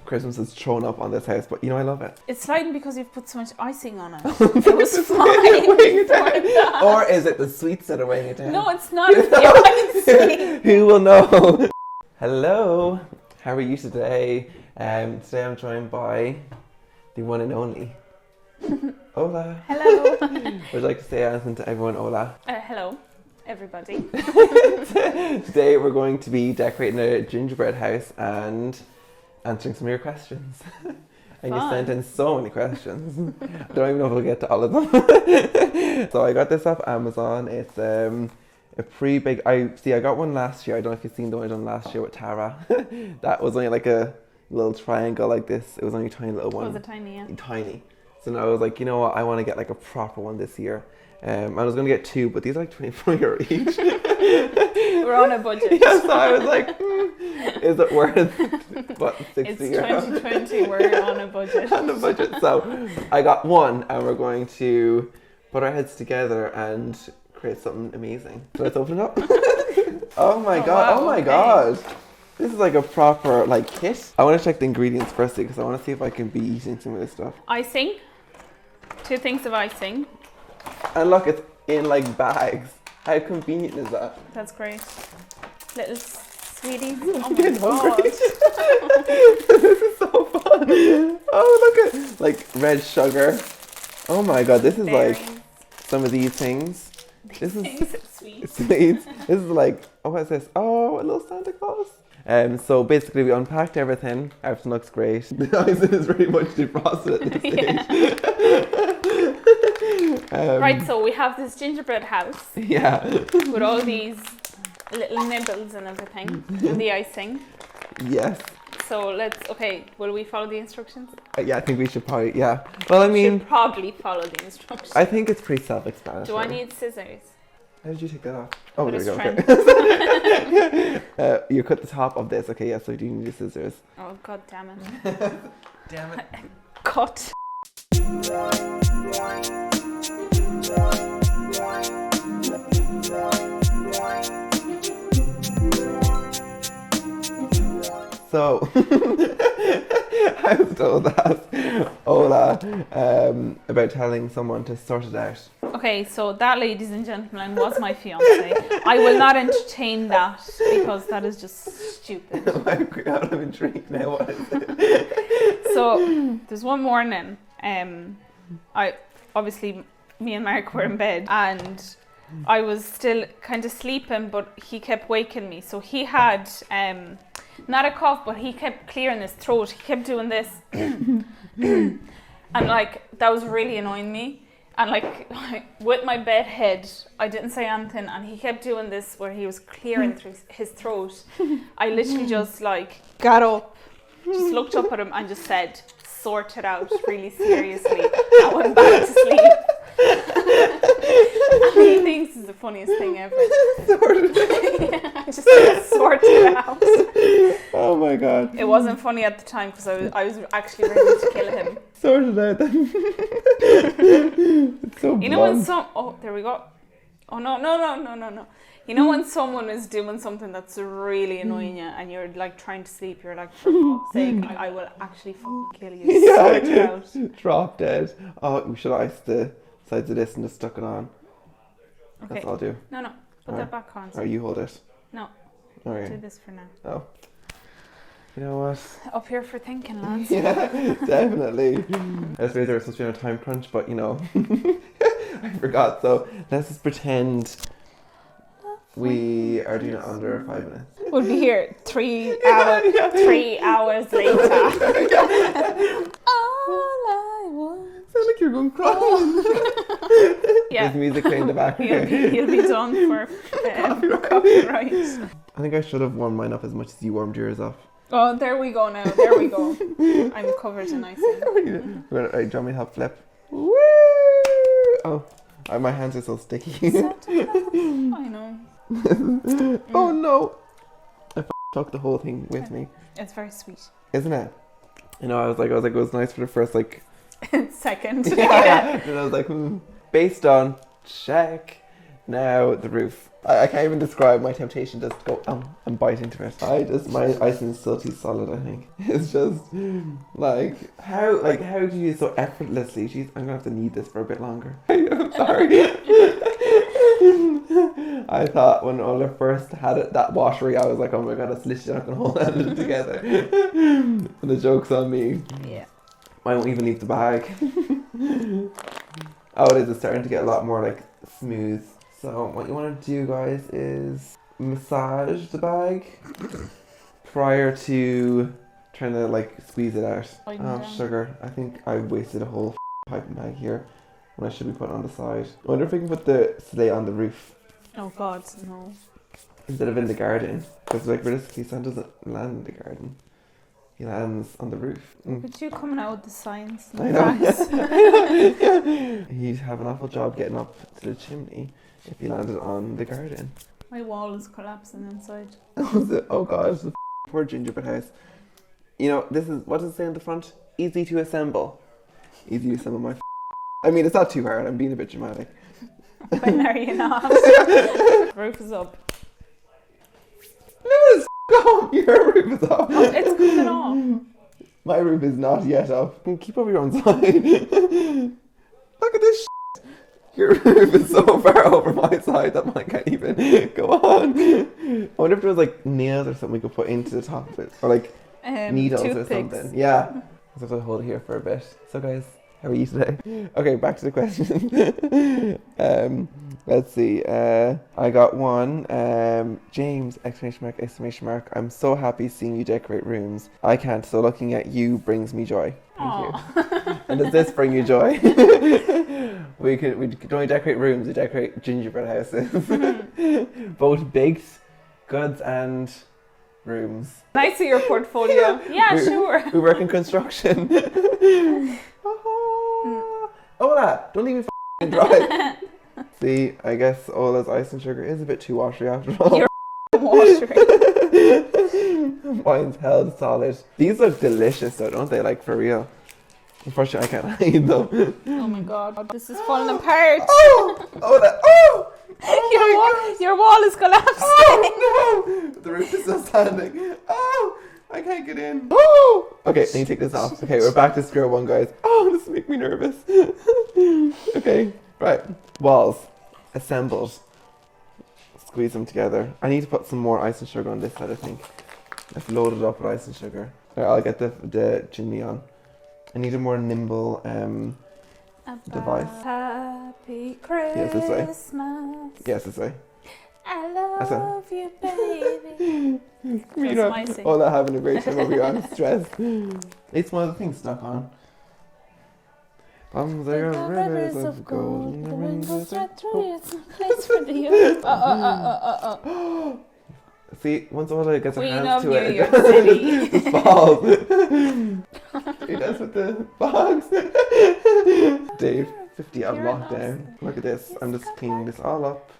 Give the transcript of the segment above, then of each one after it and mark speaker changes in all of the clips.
Speaker 1: Christmas is thrown up on this house, but you know I love it.
Speaker 2: It's sliding because you've put so much icing on it. It was fine.
Speaker 1: Or is it the sweets that are weighing it down?
Speaker 2: No, it's not. It's the icing.
Speaker 1: Who will know? Hello, how are you today? Today I'm joined by the one and only Ola.
Speaker 2: Hello.
Speaker 1: Would you like to say anything to everyone, Ola?
Speaker 2: Hello, everybody.
Speaker 1: Today we're going to be decorating a gingerbread house and answering some of your questions. And you sent in so many questions. I don't even know if we'll get to all of them. So I got this off Amazon. It's a pretty big. I got one last year. I don't know if you've seen the one I done last year with Tara. That was only like a little triangle like this. It was only a tiny little one.
Speaker 2: Was it tiny? Yeah.
Speaker 1: Tiny. So now I was like, you know what? I want to get like a proper one this year. I was going to get two, but these are like €24 each.
Speaker 2: We're on a budget.
Speaker 1: Yeah, so I was like, is it worth what, 60
Speaker 2: It's
Speaker 1: euros?
Speaker 2: 2020, we're on a budget.
Speaker 1: On a budget. So I got one and we're going to put our heads together and create something amazing. So let's open it up. Oh my god,
Speaker 2: wow,
Speaker 1: oh my god. This is like a proper like kit. I want to check the ingredients firstly because I want to see if I can be eating some of this stuff.
Speaker 2: Icing. 2 things of icing.
Speaker 1: And look, it's in like bags. How convenient is that?
Speaker 2: That's great. Little sweeties.
Speaker 1: I'm
Speaker 2: Oh my
Speaker 1: getting
Speaker 2: god.
Speaker 1: hungry. This is so fun. Oh, look at like red sugar. Oh my god, this is like some of these things. This is
Speaker 2: sweet.
Speaker 1: sweets. This is like, oh, what's this? Oh, a little Santa Claus. So basically we unpacked everything. Everything looks great. The icing is pretty much defrosted at this stage.
Speaker 2: Right, so we have this gingerbread house.
Speaker 1: Yeah.
Speaker 2: With all these little nibbles and everything. And the icing.
Speaker 1: Yes.
Speaker 2: So will we follow the instructions?
Speaker 1: Yeah, I think we should probably, yeah. Well, I mean,
Speaker 2: should probably follow the instructions.
Speaker 1: I think it's pretty self-explanatory.
Speaker 2: Do I need scissors?
Speaker 1: How did you take that off? Oh,
Speaker 2: With
Speaker 1: there we
Speaker 2: a
Speaker 1: go. Okay. You cut the top of this. Okay, yeah, so you do need the scissors.
Speaker 2: Oh, god damn it.
Speaker 1: Damn it.
Speaker 2: Cut.
Speaker 1: So, I was told that Ola about telling someone to sort it out.
Speaker 2: Okay, so that, ladies and gentlemen, was my fiance. I will not entertain that because that is just stupid.
Speaker 1: I'm intrigued now. What is it?
Speaker 2: So there's one morning, me and Mark were in bed and I was still kind of sleeping, but he kept waking me. So he had not a cough, but he kept clearing his throat. He kept doing this, and like that was really annoying me. And like with my bed head, I didn't say anything, and he kept doing this where he was clearing through his throat. I literally just like got up, just looked up at him, and just said, "Sort it out," really seriously. I went back to sleep. And he thinks it's the funniest thing ever. Yeah, I just said, "Sort it out."
Speaker 1: Oh my god.
Speaker 2: It wasn't funny at the time because I was actually ready to kill him.
Speaker 1: Sort it out then. It's so
Speaker 2: You know when there we go. Oh no. You know when someone is doing something that's really annoying you and you're like trying to sleep, you're like, for fuck's sake, I will actually fucking kill you.
Speaker 1: Yeah.
Speaker 2: Sort it out.
Speaker 1: Drop dead. Oh, we should ice the sides of this and just stuck it on.
Speaker 2: Okay.
Speaker 1: That's all I'll do.
Speaker 2: No. Put that back on.
Speaker 1: Or you hold it.
Speaker 2: No.
Speaker 1: Okay.
Speaker 2: Do this for now.
Speaker 1: Oh. You know what?
Speaker 2: Up here for thinking, lads.
Speaker 1: Yeah, definitely. I suppose there was supposed to be a time crunch, but you know, I forgot. So let's just pretend we are doing it under 5 minutes.
Speaker 2: We'll be here 3 hours later. All I want.
Speaker 1: Sound like you're going crying.
Speaker 2: Yeah.
Speaker 1: There's music playing in the background.
Speaker 2: You'll be done for copyright.
Speaker 1: I think I should have warmed mine up as much as you warmed yours up.
Speaker 2: Oh, there we go now. There we go. I'm covered in icing.
Speaker 1: We're gonna, do you want me to help flip? Woo! Oh, my hands are so sticky.
Speaker 2: I know.
Speaker 1: Oh no! I took the whole thing with me.
Speaker 2: It's very sweet.
Speaker 1: Isn't it? You know, I was like, it was nice for the first like
Speaker 2: second.
Speaker 1: yeah. And I was like, based on check. Now the roof. I can't even describe my temptation just to go and bite into it. My icing is still too solid, I think. It's just how do you do so effortlessly? Jeez, I'm gonna have to knead this for a bit longer. I'm sorry. I thought when Ola first had it, that washery, I was like, oh my god, it's literally not gonna hold it together. And the joke's on me.
Speaker 2: Yeah.
Speaker 1: I won't even leave the bag. Oh, it is. It's starting to get a lot more like smooth. So what you want to do, guys, is massage the bag prior to trying to like squeeze it out. Oh, sugar. I think I wasted a whole piping bag here when I should be putting it on the side. I wonder if I can put the sleigh on the roof.
Speaker 2: Oh God, no.
Speaker 1: Instead of in the garden. Because like realistically, Santa doesn't land in the garden. He lands on the roof.
Speaker 2: But you coming out with the science.
Speaker 1: I know. He'd have an awful job getting up to the chimney if he landed on the garden.
Speaker 2: My wall is collapsing inside.
Speaker 1: Oh god, the poor gingerbread house. You know, this is, what does it say on the front? Easy to assemble. Easy to assemble my I mean, it's not too hard, I'm being a bit dramatic.
Speaker 2: When are you not? The roof is up.
Speaker 1: No, it's off. Your roof is up.
Speaker 2: It's coming off.
Speaker 1: My roof is not yet up. Keep over your own side. Look at this shit. Your roof is so far over my side that mine can't even go on. I wonder if there was like nails or something we could put into the top of it. Or like needles or something. Yeah. I'll have to hold it here for a bit. So guys, how are you today? Okay, back to the question. Let's see. I got one. James! ! I'm so happy seeing you decorate rooms. I can't, so looking at you brings me joy. Thank you. And does this bring you joy? we don't only decorate rooms, we decorate gingerbread houses. Both baked goods and rooms.
Speaker 2: Nice of your portfolio. Yeah, sure.
Speaker 1: We work in construction. Ola, don't leave me f***ing dry. See, I guess Ola's ice and sugar is a bit too watery after all.
Speaker 2: You're watery.
Speaker 1: Mine's held solid. These look delicious though, don't they? Like, for real. Unfortunately, I can't eat them.
Speaker 2: Oh my god, this is falling apart.
Speaker 1: Oh! Ola! Oh!
Speaker 2: Your wall is collapsing.
Speaker 1: Oh no! The roof is still standing. Oh! I can't get in. Oh! Okay, I need to take this off. Okay, we're back to square one, guys. Oh, this makes me nervous. Okay, right. Walls. Assembled. Squeeze them together. I need to put some more ice and sugar on this side, I think. I've loaded up with ice and sugar. Right, I'll get the chimney on. I need a more nimble device.
Speaker 2: Happy Christmas.
Speaker 1: Yes, this way. Yes, this way.
Speaker 2: I love you, baby.
Speaker 1: You know, all that having a great time over here, I'm stressed. It's one of the things stuck on. Palms are rivers of gold, and the rainbows are
Speaker 2: it's a place for you.
Speaker 1: See, once Ola gets her
Speaker 2: Queen
Speaker 1: hands
Speaker 2: of
Speaker 1: to
Speaker 2: New
Speaker 1: it,
Speaker 2: York City.
Speaker 1: it falls. He does with the box. Dave, 50 on lockdown. Look at this. I'm just cleaning this all up.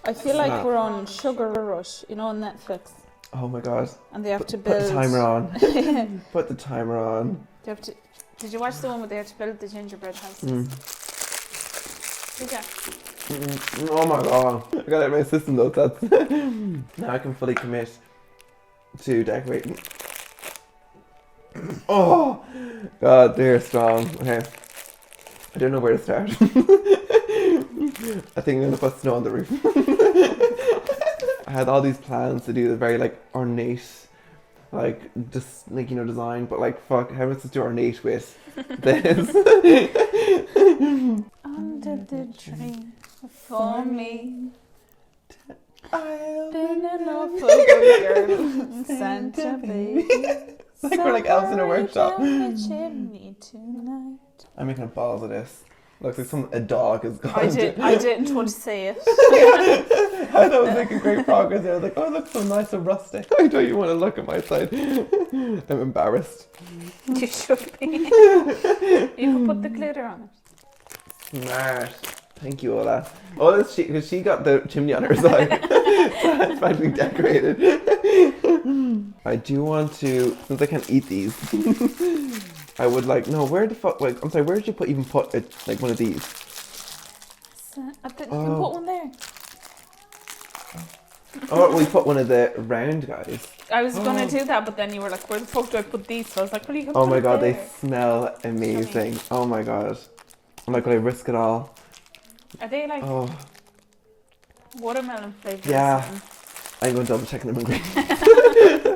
Speaker 2: I feel like we're on Sugar Rush, you know, on Netflix.
Speaker 1: Oh my god.
Speaker 2: And they have to build.
Speaker 1: Put the timer on. Put the timer on.
Speaker 2: They have to. Did you watch the one where they have to build the gingerbread houses? Did you?
Speaker 1: Oh my god. I got it in my system though. That's now I can fully commit to decorating. Oh god, they're strong. Okay. I don't know where to start. I think I'm gonna put snow on the roof. I had all these plans to do the very like ornate, like just like, you know, design, but like fuck, how am I supposed to do ornate with this?
Speaker 2: Under the tree for me. I've been an awful good girl, Santa baby.
Speaker 1: It's like we're like elves in a workshop.
Speaker 2: Chimney tonight.
Speaker 1: I'm making balls of this. Looks like a dog has gone.
Speaker 2: I didn't want to say it.
Speaker 1: I thought it was making great progress. I was like, oh, it looks so nice and rustic. I don't even want to look at my side. I'm embarrassed.
Speaker 2: You should be. You can put the glitter on it.
Speaker 1: Smart. Thank you, Ola. Oh, because she got the chimney on her side. So it's finally decorated. I do want to, since I can't eat these, I would like, no, where the fuck, like, I'm sorry, where did you even put it, like one of these?
Speaker 2: You can put one there.
Speaker 1: Oh, we put one of the round guys.
Speaker 2: I was gonna do that, but then you were like, where the fuck do I put these? So I was like, well, you can
Speaker 1: Oh
Speaker 2: put
Speaker 1: my
Speaker 2: it
Speaker 1: god,
Speaker 2: there.
Speaker 1: they smell amazing. Oh my god. I'm like, will I risk it all?
Speaker 2: Are they like watermelon flavored?
Speaker 1: Yeah. I'm going to double check them ingredients.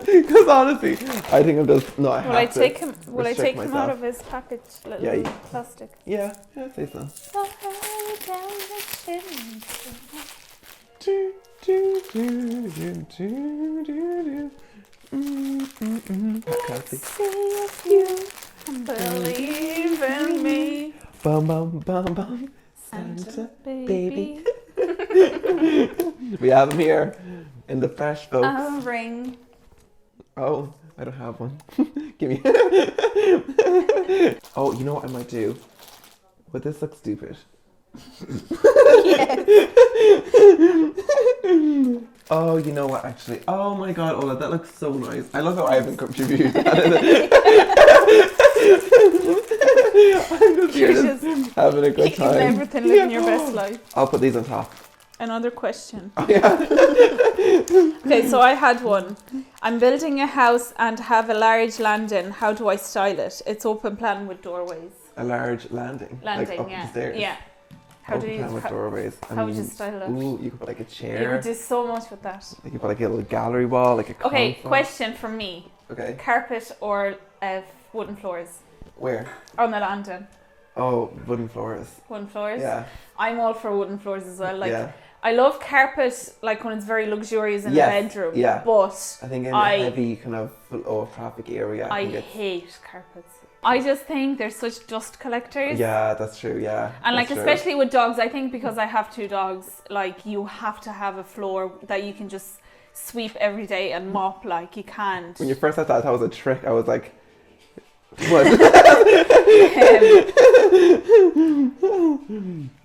Speaker 1: Because honestly, I think I'm just, no, I have
Speaker 2: Will I
Speaker 1: to
Speaker 2: take him? Will I
Speaker 1: restrict
Speaker 2: take him
Speaker 1: myself.
Speaker 2: out of his package, little
Speaker 1: Yeah,
Speaker 2: plastic?
Speaker 1: Yeah, I'd say so. Classy.
Speaker 2: See if you believe in me,
Speaker 1: Bum bum bum bum.
Speaker 2: Santa
Speaker 1: baby.
Speaker 2: baby.
Speaker 1: We have him here in the flesh, folks.
Speaker 2: A ring.
Speaker 1: Oh, I don't have one. Give me. Oh, you know what I might do? But this looks stupid.
Speaker 2: Yes.
Speaker 1: Oh, you know what? Actually, oh my god, Ola, that looks so nice. I love how I haven't contributed that. I'm just here
Speaker 2: You're just
Speaker 1: having a good time.
Speaker 2: eating everything, living your best life.
Speaker 1: I'll put these on top.
Speaker 2: Another question.
Speaker 1: Oh yeah.
Speaker 2: Okay, so I had one. I'm building a house and have a large landing. How do I style it? It's open plan with doorways.
Speaker 1: A large landing.
Speaker 2: Landing,
Speaker 1: like up
Speaker 2: yeah.
Speaker 1: the stairs.
Speaker 2: Yeah. How
Speaker 1: Open
Speaker 2: do you?
Speaker 1: plan with doorways.
Speaker 2: How would you style it?
Speaker 1: Ooh, you could put like a
Speaker 2: You
Speaker 1: chair.
Speaker 2: would do so much with that.
Speaker 1: You could put like a little gallery wall, like a
Speaker 2: Okay,
Speaker 1: console.
Speaker 2: question from me.
Speaker 1: Okay.
Speaker 2: Carpet or wooden floors?
Speaker 1: Where?
Speaker 2: On the landing.
Speaker 1: Oh, wooden floors.
Speaker 2: Wooden floors?
Speaker 1: Yeah.
Speaker 2: I'm all for wooden floors as well. Like,
Speaker 1: yeah.
Speaker 2: I love carpet, like when it's very luxurious in
Speaker 1: Yes,
Speaker 2: a bedroom.
Speaker 1: yeah.
Speaker 2: But
Speaker 1: I think in
Speaker 2: I-
Speaker 1: a heavy kind of full of traffic area.
Speaker 2: I
Speaker 1: think it's-
Speaker 2: hate carpets. I just think they're such dust collectors.
Speaker 1: Yeah, that's true. Yeah.
Speaker 2: And like
Speaker 1: that's true.
Speaker 2: especially with dogs, I think because I have 2 dogs, like you have to have a floor that you can just sweep every day and mop. Like you can't.
Speaker 1: When you first said that, I thought it was a trick. I was like, what?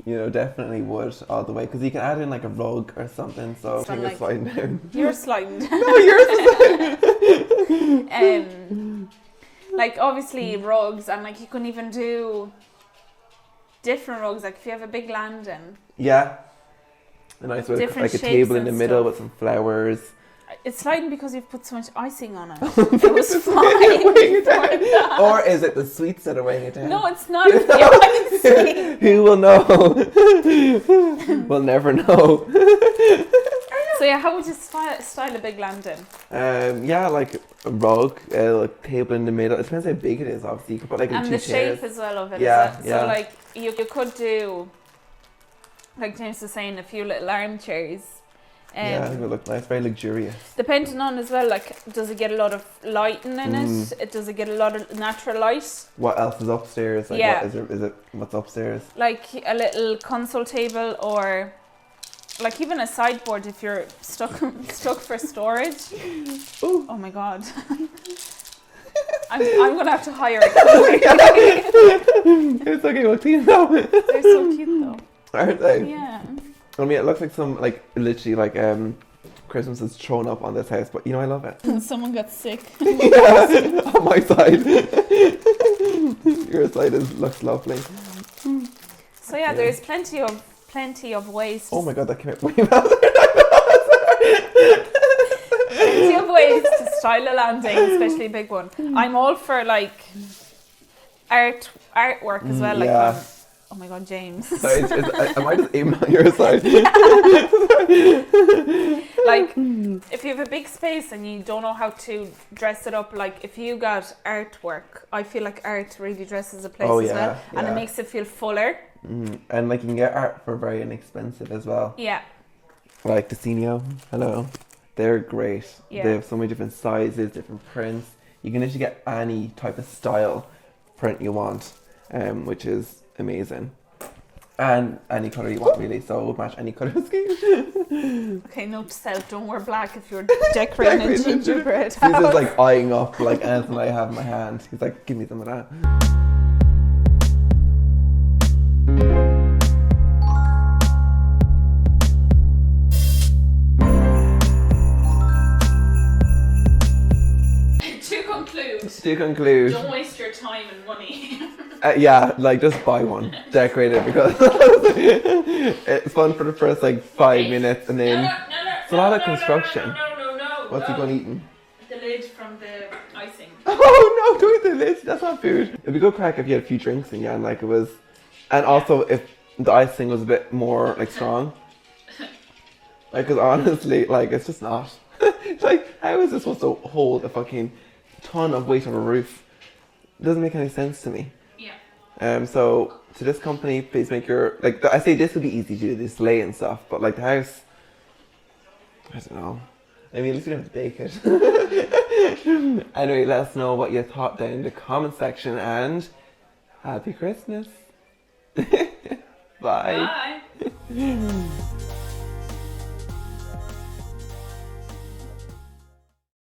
Speaker 1: You know, definitely wood all the way because you can add in like a rug or something. So I think
Speaker 2: like-
Speaker 1: it's sliding down.
Speaker 2: You're sliding down.
Speaker 1: No, yours is
Speaker 2: Like obviously rugs, and like you can even do different rugs. Like if you have a big landing,
Speaker 1: Yeah. A nice with
Speaker 2: Different
Speaker 1: like a
Speaker 2: shapes
Speaker 1: table in
Speaker 2: and
Speaker 1: the middle
Speaker 2: stuff.
Speaker 1: with some flowers.
Speaker 2: it's sliding because you've put so much icing on it. It was fine.
Speaker 1: weighing it
Speaker 2: before
Speaker 1: down.
Speaker 2: that.
Speaker 1: Or is it the sweets that are weighing it down?
Speaker 2: No, it's not. It's the icing.
Speaker 1: Who will know? We'll never know.
Speaker 2: So yeah, how would you style a big landing?
Speaker 1: Yeah, like a rug, like table in the middle. It depends how big it is. Obviously, you could put like
Speaker 2: And
Speaker 1: 2
Speaker 2: the
Speaker 1: chairs.
Speaker 2: shape as well of it.
Speaker 1: Yeah,
Speaker 2: is it?
Speaker 1: yeah.
Speaker 2: So like you could do, like James was saying, a few little armchairs.
Speaker 1: Yeah, I think it would look nice. Very luxurious.
Speaker 2: Depending on as well, like does it get a lot of lighting in it? Does it get a lot of natural light?
Speaker 1: What else is upstairs? Like,
Speaker 2: Yeah.
Speaker 1: What is it? What's upstairs?
Speaker 2: Like a little console table or like even a sideboard if you're stuck for storage.
Speaker 1: Ooh.
Speaker 2: Oh my god. I'm gonna have to hire a cleaner.
Speaker 1: It's okay. We'll clean it up.
Speaker 2: They're so cute though.
Speaker 1: Aren't they?
Speaker 2: Yeah.
Speaker 1: I mean, it looks like some like literally like Christmas is thrown up on this house, but you know I love it.
Speaker 2: Someone got sick.
Speaker 1: Yeah, on my side. Your side looks lovely.
Speaker 2: So yeah, there's plenty of ways.
Speaker 1: Oh my god, that came out way faster.
Speaker 2: Plenty of ways to style a landing, especially a big one. I'm all for like artwork as well. Like
Speaker 1: yeah.
Speaker 2: oh my god, James.
Speaker 1: Sorry, am I just aiming on your side?
Speaker 2: Like if you have a big space and you don't know how to dress it up, like if you got artwork, I feel like art really dresses a place
Speaker 1: Oh,
Speaker 2: as
Speaker 1: yeah,
Speaker 2: well, and
Speaker 1: yeah.
Speaker 2: it makes it feel fuller.
Speaker 1: And like you can get art for very inexpensive as well.
Speaker 2: Yeah.
Speaker 1: Like Decenio, hello. They're great.
Speaker 2: Yeah.
Speaker 1: They have so many different sizes, different prints. You can literally get any type of style print you want, which is amazing. And any colour you want really, so it would match any colour scheme.
Speaker 2: Okay, note to self, don't wear black if you're decorating a gingerbread
Speaker 1: He's
Speaker 2: house.
Speaker 1: just like eyeing up like anything I have in my hand. He's like, give me some of that.
Speaker 2: To conclude,
Speaker 1: To conclude,
Speaker 2: don't waste your your time and money.
Speaker 1: Yeah, like just buy one, decorate it because it's fun for the first like 5 minutes and then it's a lot of construction.
Speaker 2: No.
Speaker 1: What's he going eating?
Speaker 2: The lid from the icing.
Speaker 1: Oh no, don't eat the lid, that's not food. It'd be good crack if you had a few drinks in you and like it was, and also if the icing was a bit more like strong. Like, cause honestly, like it's just not. It's like, how is this supposed to hold a fucking ton of weight on a roof? It doesn't make any sense to me.
Speaker 2: Yeah.
Speaker 1: So to this company, please make your, like, I say this would be easy to do, this lay and stuff, but like the house, I don't know. I mean, at least we don't have to bake it. Anyway, let us know what you thought down in the comment section and happy Christmas. Bye.
Speaker 2: Bye.